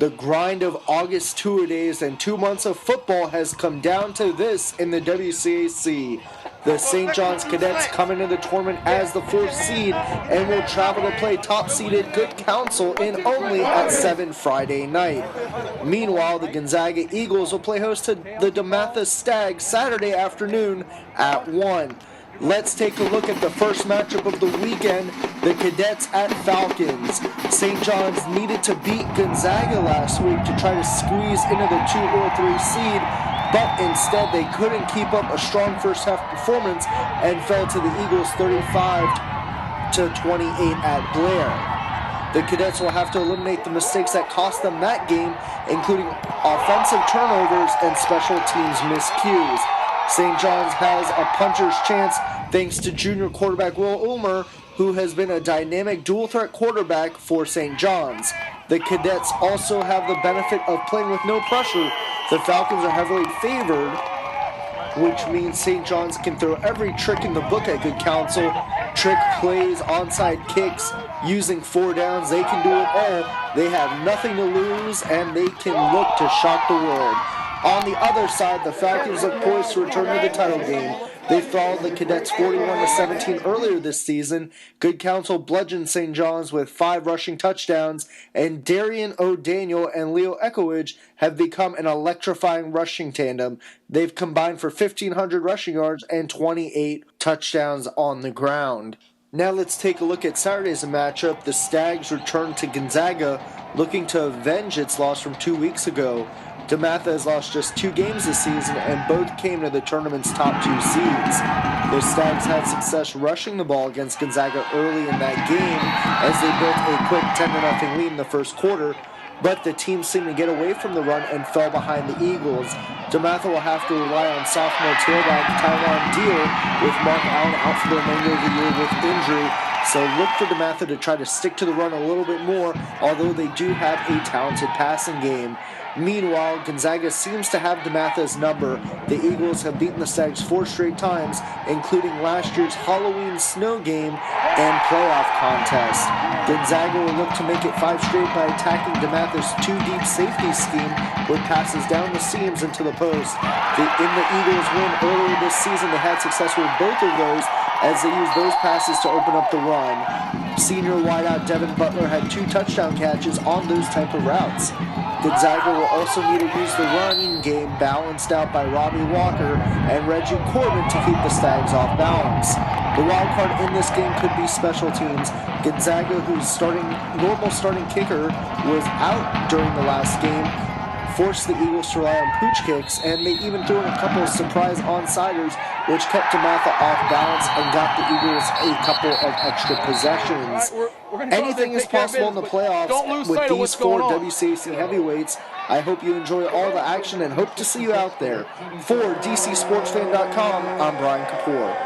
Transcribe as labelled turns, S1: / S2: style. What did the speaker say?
S1: The grind of August two-a-days and 2 months of football has come down to this in the WCAC. The St. John's Cadets come into the tournament as the 4th seed and will travel to play top-seeded Good Counsel in only at 7 Friday night. Meanwhile, the Gonzaga Eagles will play host to the DeMatha Stags Saturday afternoon at 1. Let's take a look at the first matchup of the weekend, the Cadets at Falcons. St. John's needed to beat Gonzaga last week to try to squeeze into the 2 or 3 seed, but instead they couldn't keep up a strong first half performance and fell to the Eagles 35-28 at Blair. The Cadets will have to eliminate the mistakes that cost them that game, including offensive turnovers and special teams miscues. St. John's has a puncher's chance thanks to junior quarterback Will Ulmer, who has been a dynamic dual-threat quarterback for St. John's. The Cadets also have the benefit of playing with no pressure. The Falcons are heavily favored, which means St. John's can throw every trick in the book at Good Counsel. Trick plays, onside kicks, using 4 downs. They can do it all. They have nothing to lose, and they can look to shock the world. On the other side, the Falcons look poised to return to the title game. They followed the Cadets 41-17 earlier this season. Good Counsel bludgeoned St. John's with 5 rushing touchdowns, and Darian O'Daniel and Leo Ekowich have become an electrifying rushing tandem. They've combined for 1,500 rushing yards and 28 touchdowns on the ground. Now let's take a look at Saturday's matchup. The Stags return to Gonzaga, looking to avenge its loss from 2 weeks ago. DeMatha has lost just 2 games this season, and both came to the tournament's top 2 seeds. The Stags had success rushing the ball against Gonzaga early in that game as they built a quick 10-0 lead in the first quarter, but the team seemed to get away from the run and fell behind the Eagles. DeMatha will have to rely on sophomore tailback Tyron Deal, with Mark Allen out for the remainder of the year with injury. So look for DeMatha to try to stick to the run a little bit more, although they do have a talented passing game. Meanwhile, Gonzaga seems to have DeMatha's number. The Eagles have beaten the Stags 4 straight times, including last year's Halloween snow game and playoff contest. Gonzaga will look to make it 5 straight by attacking DeMatha's 2-deep safety scheme with passes down the seams into the post. In the Eagles' win earlier this season, they had success with both of those as they used those passes to open up the run. Senior wideout Devin Butler had 2 touchdown catches on those type of routes. Gonzaga will also need to use the running game balanced out by Robbie Walker and Reggie Corbin to keep the Stags off balance. The wild card in this game could be special teams. Gonzaga, whose normal starting kicker was out during the last game, forced the Eagles to rely on pooch kicks, and they even threw in a couple of surprise onsiders, which kept DeMatha off balance and got the Eagles a couple of extra possessions. Anything is possible in the playoffs with these 4 WCAC heavyweights. I hope you enjoy all the action and hope to see you out there. For DCSportsFan.com, I'm Brian Kapur.